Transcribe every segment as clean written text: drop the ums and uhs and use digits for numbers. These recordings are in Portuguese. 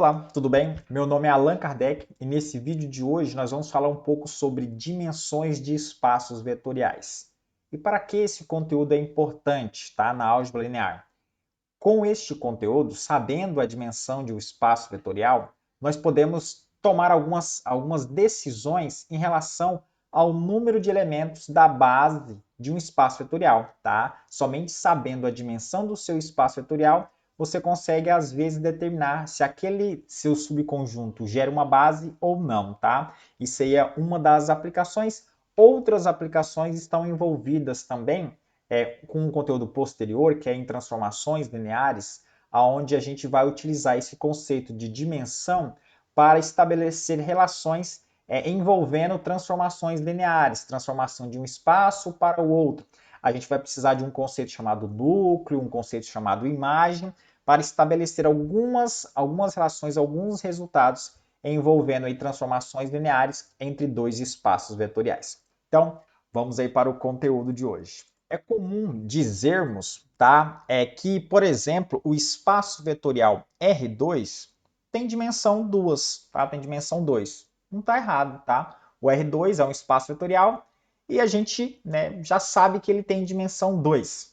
Olá, tudo bem? Meu nome é Allan Kardec e nesse vídeo de hoje nós vamos falar um pouco sobre dimensões de espaços vetoriais. E para que esse conteúdo é importante, tá? Na álgebra linear. Com este conteúdo, sabendo a dimensão de um espaço vetorial, nós podemos tomar algumas decisões em relação ao número de elementos da base de um espaço vetorial, tá? Somente sabendo a dimensão do seu espaço vetorial, você consegue, às vezes, determinar se aquele seu subconjunto gera uma base ou não, tá? Isso aí é uma das aplicações. Outras aplicações estão envolvidas também com um conteúdo posterior, que é em transformações lineares, onde a gente vai utilizar esse conceito de dimensão para estabelecer relações envolvendo transformações lineares, transformação de um espaço para o outro. A gente vai precisar de um conceito chamado núcleo, um conceito chamado imagem, para estabelecer algumas relações, alguns resultados envolvendo aí transformações lineares entre dois espaços vetoriais. Então, vamos aí para o conteúdo de hoje. É comum dizermos, tá, que, por exemplo, o espaço vetorial R2 tem dimensão 2, tá? Tem dimensão 2. Não está errado, tá? O R2 é um espaço vetorial e a gente, né, já sabe que ele tem dimensão 2.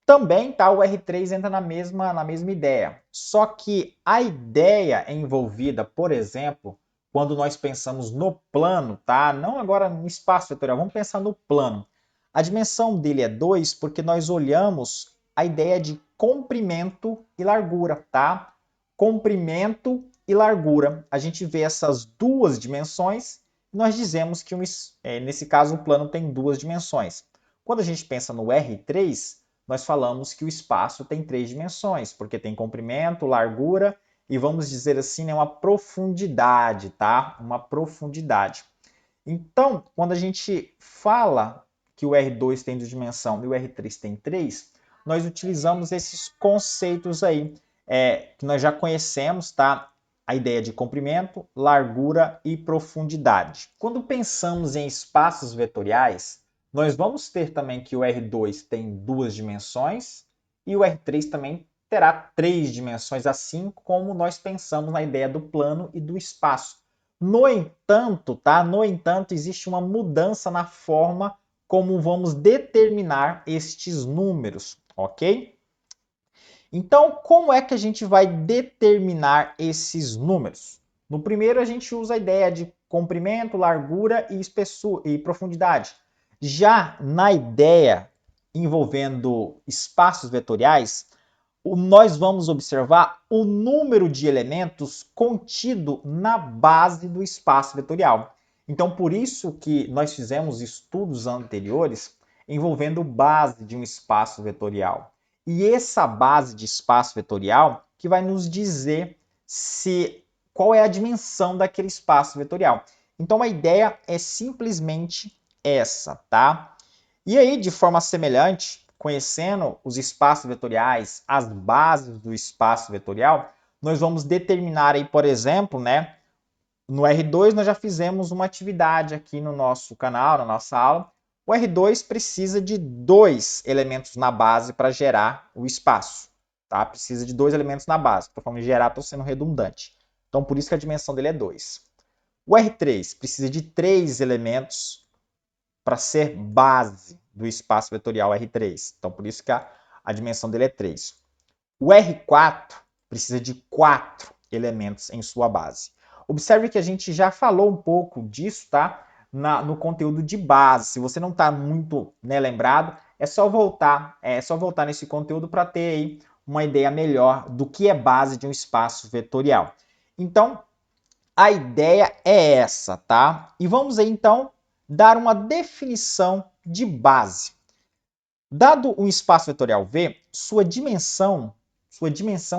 Também tá, o R3 entra na mesma ideia. Só que a ideia envolvida, por exemplo, quando nós pensamos no plano, tá? Não agora no espaço vetorial, vamos pensar no plano. A dimensão dele é 2 porque nós olhamos a ideia de comprimento e largura, tá? Comprimento e largura. A gente vê essas duas dimensões e nós dizemos que, nesse caso, o plano tem duas dimensões. Quando a gente pensa no R3, nós falamos que o espaço tem três dimensões, porque tem comprimento, largura e, vamos dizer assim, uma profundidade, tá? Uma profundidade. Então, quando a gente fala que o R2 tem 2 dimensões e o R3 tem 3, nós utilizamos esses conceitos aí, que nós já conhecemos, tá? A ideia de comprimento, largura e profundidade. Quando pensamos em espaços vetoriais, nós vamos ter também que o R2 tem 2 dimensões e o R3 também terá 3 dimensões, assim como nós pensamos na ideia do plano e do espaço. No entanto, tá? No entanto, existe uma mudança na forma como vamos determinar estes números, ok? Então, como é que a gente vai determinar esses números? No primeiro, a gente usa a ideia de comprimento, largura e espessura e profundidade. Já na ideia envolvendo espaços vetoriais, nós vamos observar o número de elementos contido na base do espaço vetorial. Então, por isso que nós fizemos estudos anteriores envolvendo base de um espaço vetorial. E essa base de espaço vetorial que vai nos dizer qual é a dimensão daquele espaço vetorial. Então, a ideia é simplesmente essa, tá? E aí, de forma semelhante, conhecendo os espaços vetoriais, as bases do espaço vetorial, nós vamos determinar aí, por exemplo, né, no R2 nós já fizemos uma atividade aqui no nosso canal, na nossa aula. O R2 precisa de 2 elementos na base para gerar o espaço. Tá? Precisa de 2 elementos na base. Estou falando de gerar, estou sendo redundante. Então, por isso que a dimensão dele é 2. O R3 precisa de 3 elementos para ser base do espaço vetorial R3. Então, por isso que a dimensão dele é 3. O R4 precisa de 4 elementos em sua base. Observe que a gente já falou um pouco disso, tá? No conteúdo de base. Se você não está muito, né, lembrado, é só voltar nesse conteúdo para ter aí uma ideia melhor do que é base de um espaço vetorial. Então, a ideia é essa, tá? E vamos aí, então, dar uma definição de base. Dado um espaço vetorial V, a dimensão,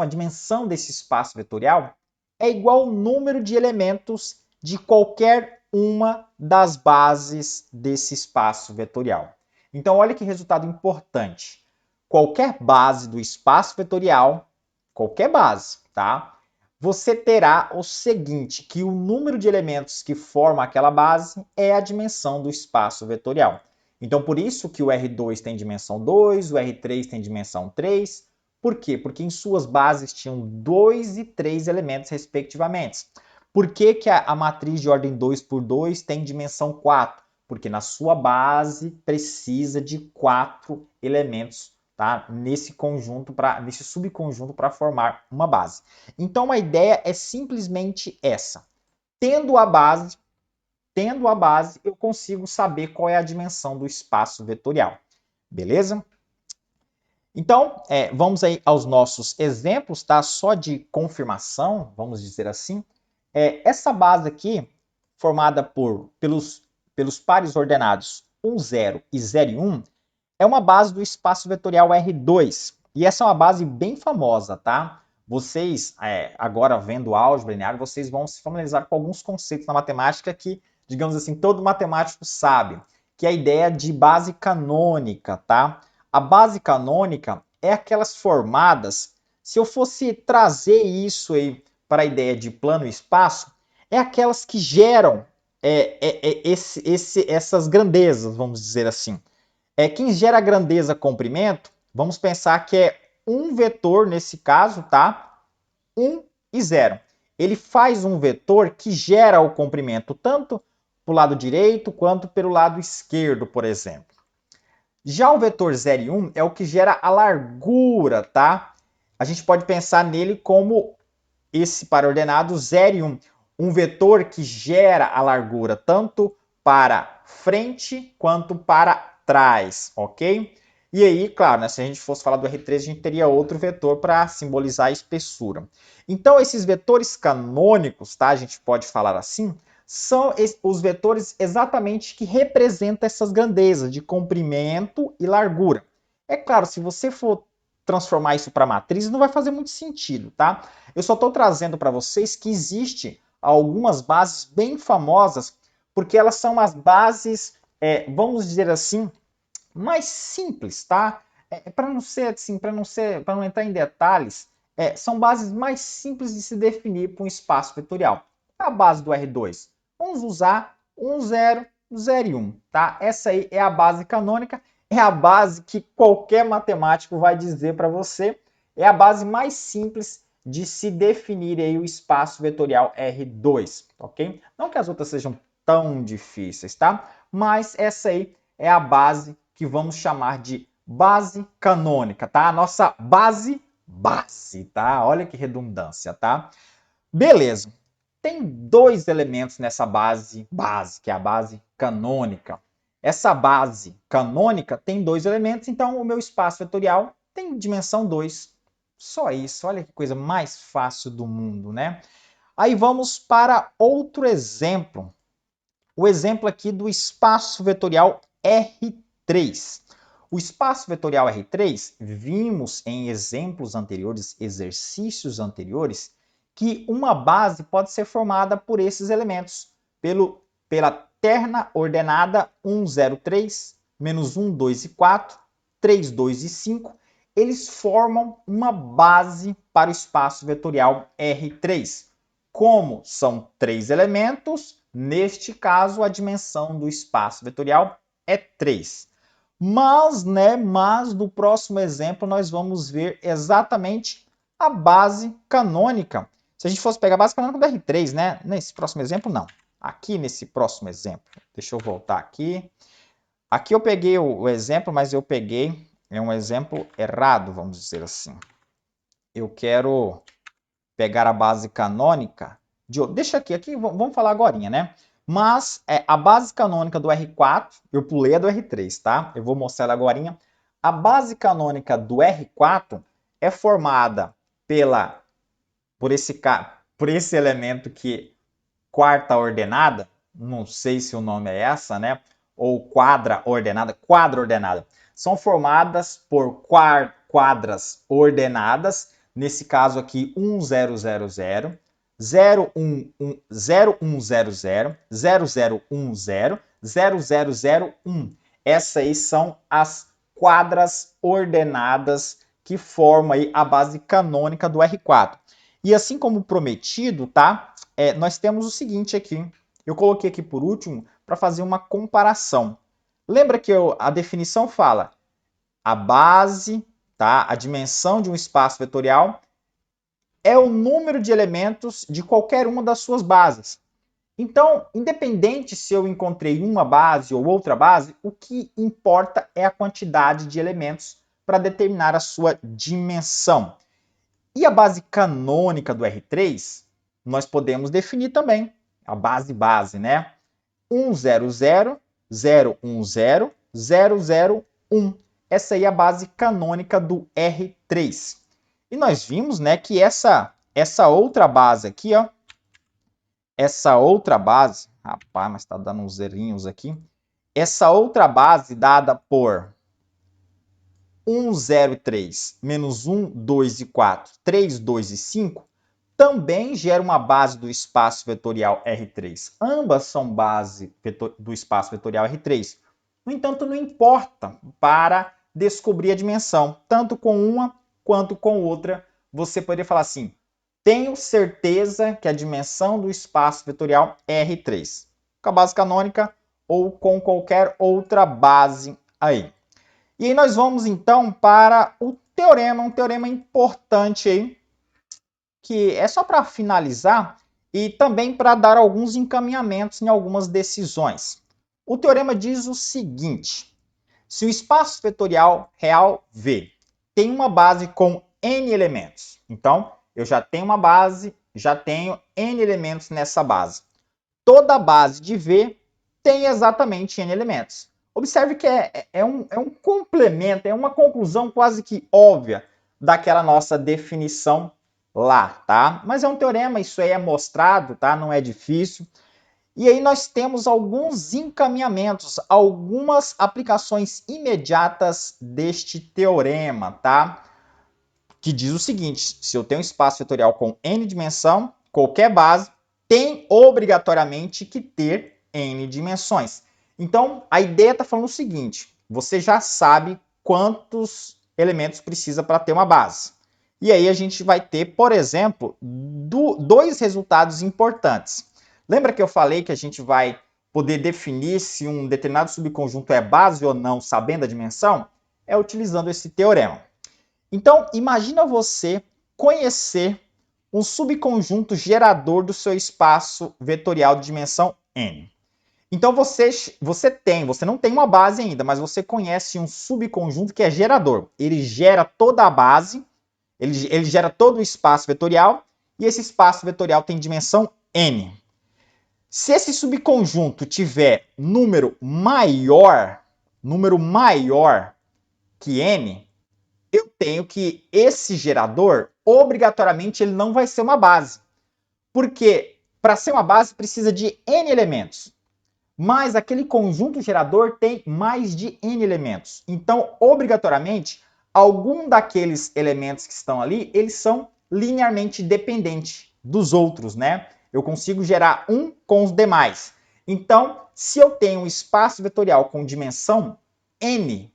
a dimensão desse espaço vetorial é igual ao número de elementos de qualquer uma das bases desse espaço vetorial. Então, olha que resultado importante. Qualquer base do espaço vetorial, qualquer base, tá? Você terá o seguinte, que o número de elementos que forma aquela base é a dimensão do espaço vetorial. Então, por isso que o R2 tem dimensão 2, o R3 tem dimensão 3, Por quê? Porque em suas bases tinham 2 e 3 elementos, respectivamente. Por que, que a matriz de ordem 2 por 2 tem dimensão 4? Porque na sua base precisa de 4 elementos, tá? Nesse subconjunto para formar uma base. Então a ideia é simplesmente essa. Tendo a base, eu consigo saber qual é a dimensão do espaço vetorial. Beleza? Então, vamos aí aos nossos exemplos, tá? Só de confirmação, vamos dizer assim. Essa base aqui, formada pelos pares ordenados 1, 0 e 0 e 1, é uma base do espaço vetorial R2. E essa é uma base bem famosa, tá? Vocês, agora vendo álgebra linear, vocês vão se familiarizar com alguns conceitos na matemática que, digamos assim, todo matemático sabe, que é a ideia de base canônica, tá? A base canônica é aquelas formadas, se eu fosse trazer isso aí para a ideia de plano e espaço, é aquelas que geram essas grandezas, vamos dizer assim. Quem gera grandeza comprimento, vamos pensar que é um vetor nesse caso, tá? 1 e 0. Ele faz um vetor que gera o comprimento tanto para o lado direito quanto pelo lado esquerdo, por exemplo. Já o vetor 0 e 1 é o que gera a largura, tá? A gente pode pensar nele como esse par ordenado 0 e 1. Um vetor que gera a largura tanto para frente quanto para trás, ok? E aí, claro, né, se a gente fosse falar do R3, a gente teria outro vetor para simbolizar a espessura. Então, esses vetores canônicos, tá? A gente pode falar assim, são os vetores exatamente que representam essas grandezas de comprimento e largura. É claro, se você for transformar isso para matriz, não vai fazer muito sentido, tá? Eu só estou trazendo para vocês que existe algumas bases bem famosas, porque elas são as bases, vamos dizer assim, mais simples, tá? Para não ser assim, para não entrar em detalhes, são bases mais simples de se definir para um espaço vetorial. A base do R2, vamos usar 1, 0, 0 e 1, tá? Essa aí é a base canônica, é a base que qualquer matemático vai dizer para você, é a base mais simples de se definir aí o espaço vetorial R2, ok? Não que as outras sejam tão difíceis, tá? Mas essa aí é a base que vamos chamar de base canônica, tá? A nossa base, tá? Olha que redundância, tá? Beleza. Tem 2 elementos nessa base, que é a base canônica. Essa base canônica tem 2 elementos, então o meu espaço vetorial tem dimensão 2. Só isso, olha que coisa mais fácil do mundo, né? Aí vamos para outro exemplo. O exemplo aqui do espaço vetorial R3. O espaço vetorial R3, vimos em exemplos anteriores, exercícios anteriores, que uma base pode ser formada por esses elementos, pela terna ordenada 1, 0, 3, menos 1, 2 e 4, 3, 2 e 5, eles formam uma base para o espaço vetorial R3. Como são 3 elementos, neste caso a dimensão do espaço vetorial é 3. Mas no próximo exemplo nós vamos ver exatamente a base canônica. Se a gente fosse pegar a base canônica do R3, né? Nesse próximo exemplo, não. Aqui nesse próximo exemplo. Deixa eu voltar aqui. Aqui eu peguei o exemplo, mas eu peguei um exemplo errado, vamos dizer assim. Eu quero pegar a base canônica deixa aqui vamos falar agora, né? Mas a base canônica do R4, eu pulei a do R3, tá? Eu vou mostrar ela agora. A base canônica do R4 é formada por esse elemento que quarta ordenada, não sei se o nome é essa, né? Ou quadra ordenada. São formadas por quadras ordenadas, nesse caso aqui 1, 0, 0, 0, 0, 1, 1, 0, 1, 0, 0, 0, 0, 1, 0, 0, 0, 0, 1. Essas aí são as quadras ordenadas que formam aí a base canônica do R4. E assim como prometido, tá? Nós temos o seguinte aqui. Eu coloquei aqui por último para fazer uma comparação. Lembra que a definição fala a base, tá? A dimensão de um espaço vetorial é o número de elementos de qualquer uma das suas bases. Então, independente se eu encontrei uma base ou outra base, o que importa é a quantidade de elementos para determinar a sua dimensão. E a base canônica do R3, nós podemos definir também a base, né? 100, 010, 001. Essa aí é a base canônica do R3. E nós vimos, né, que essa outra base aqui, ó, essa outra base, rapaz, mas está dando uns zerinhos aqui. Essa outra base dada por 1, 0 e 3, menos 1, 2 e 4, 3, 2 e 5, também gera uma base do espaço vetorial R3. Ambas são base do espaço vetorial R3. No entanto, não importa para descobrir a dimensão. Tanto com uma quanto com outra, você poderia falar assim, tenho certeza que a dimensão do espaço vetorial é R3. Com a base canônica ou com qualquer outra base aí. E aí nós vamos então para o teorema, um teorema importante aí, que é só para finalizar e também para dar alguns encaminhamentos em algumas decisões. O teorema diz o seguinte, se o espaço vetorial real V tem uma base com n elementos, então eu já tenho uma base, já tenho n elementos nessa base. Toda base de V tem exatamente n elementos. Observe que é um complemento, é uma conclusão quase que óbvia daquela nossa definição lá, tá? Mas é um teorema, isso aí é mostrado, tá? Não é difícil. E aí nós temos alguns encaminhamentos, algumas aplicações imediatas deste teorema, tá? Que diz o seguinte, se eu tenho um espaço vetorial com n dimensão, qualquer base tem obrigatoriamente que ter n dimensões. Então, a ideia está falando o seguinte, você já sabe quantos elementos precisa para ter uma base. E aí a gente vai ter, por exemplo, dois resultados importantes. Lembra que eu falei que a gente vai poder definir se um determinado subconjunto é base ou não, sabendo a dimensão? É utilizando esse teorema. Então, imagina você conhecer um subconjunto gerador do seu espaço vetorial de dimensão n. Então, você não tem uma base ainda, mas você conhece um subconjunto que é gerador. Ele gera toda a base, ele gera todo o espaço vetorial, e esse espaço vetorial tem dimensão n. Se esse subconjunto tiver número maior que n, eu tenho que esse gerador, obrigatoriamente, ele não vai ser uma base. Porque para ser uma base precisa de n elementos. Mas aquele conjunto gerador tem mais de n elementos. Então, obrigatoriamente, algum daqueles elementos que estão ali, eles são linearmente dependentes dos outros, né? Eu consigo gerar um com os demais. Então, se eu tenho um espaço vetorial com dimensão n,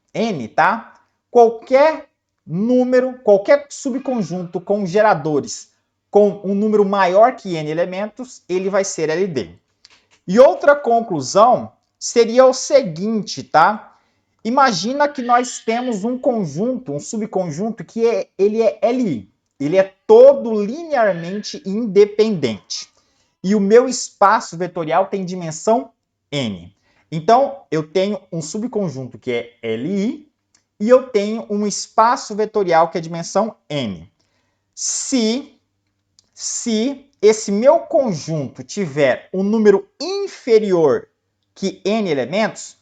tá? Qualquer número, qualquer subconjunto com geradores com um número maior que n elementos, ele vai ser LD. E outra conclusão seria o seguinte, tá? Imagina que nós temos um conjunto, um subconjunto que ele é LI. Ele é todo linearmente independente. E o meu espaço vetorial tem dimensão n. Então, eu tenho um subconjunto que é LI e eu tenho um espaço vetorial que é dimensão n. Se esse meu conjunto tiver um número inferior que n elementos,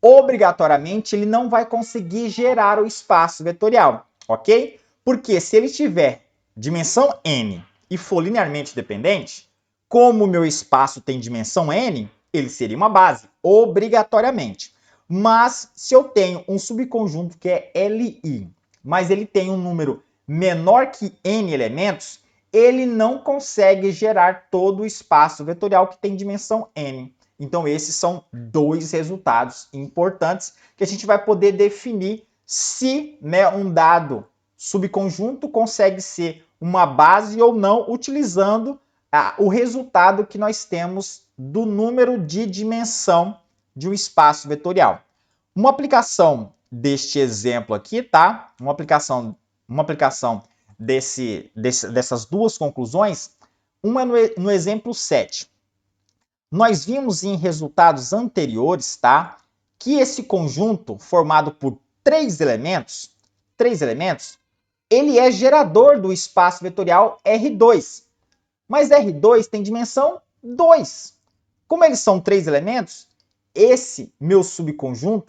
obrigatoriamente ele não vai conseguir gerar o espaço vetorial, ok? Porque se ele tiver dimensão n e for linearmente dependente, como o meu espaço tem dimensão n, ele seria uma base, obrigatoriamente. Mas se eu tenho um subconjunto que é Li, mas ele tem um número menor que n elementos, ele não consegue gerar todo o espaço vetorial que tem dimensão n. Então, esses são dois resultados importantes que a gente vai poder definir se, né, um dado subconjunto consegue ser uma base ou não, utilizando o resultado que nós temos do número de dimensão de um espaço vetorial. Uma aplicação deste exemplo aqui, tá? Uma aplicação dessas duas conclusões. Uma no exemplo 7. Nós vimos em resultados anteriores, tá? Que esse conjunto formado por três elementos, ele é gerador do espaço vetorial R2. Mas R2 tem dimensão 2. Como eles são três elementos, esse meu subconjunto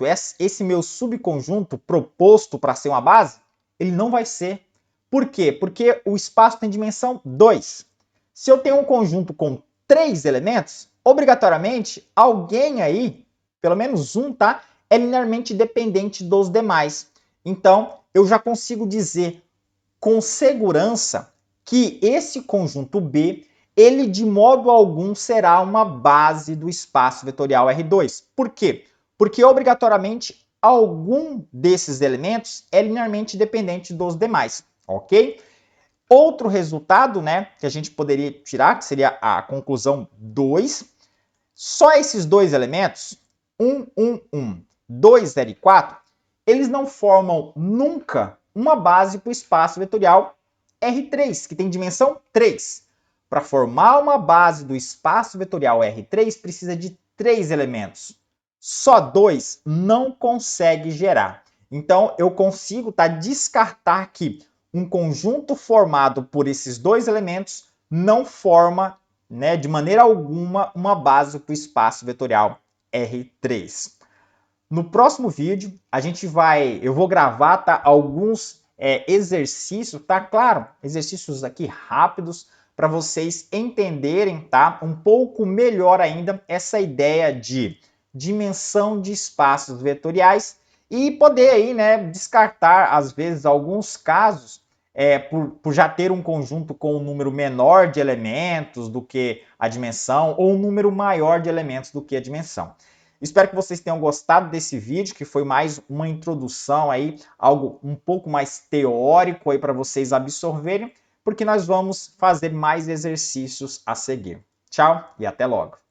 proposto para ser uma base, ele não vai ser. Por quê? Porque o espaço tem dimensão 2. Se eu tenho um conjunto com três elementos, obrigatoriamente alguém aí, pelo menos um, tá? É linearmente dependente dos demais. Então, eu já consigo dizer com segurança que esse conjunto B, ele de modo algum será uma base do espaço vetorial R2. Por quê? Porque obrigatoriamente algum desses elementos é linearmente dependente dos demais, ok? Outro resultado, né, que a gente poderia tirar, que seria a conclusão 2, só esses dois elementos, 1, 1, 1, 2, 0 e 4, eles não formam nunca uma base para o espaço vetorial R3, que tem dimensão 3. Para formar uma base do espaço vetorial R3, precisa de 3 elementos. Só 2 não consegue gerar. Então, eu consigo descartar que um conjunto formado por esses dois elementos não forma, né, de maneira alguma, uma base para o espaço vetorial R3. No próximo vídeo, eu vou gravar, alguns exercícios, tá? Claro, exercícios aqui rápidos para vocês entenderem, tá? Um pouco melhor ainda essa ideia de dimensão de espaços vetoriais e poder aí, né, descartar às vezes alguns casos por já ter um conjunto com um número menor de elementos do que a dimensão ou um número maior de elementos do que a dimensão. Espero que vocês tenham gostado desse vídeo, que foi mais uma introdução aí, algo um pouco mais teórico aí para vocês absorverem, porque nós vamos fazer mais exercícios a seguir. Tchau e até logo!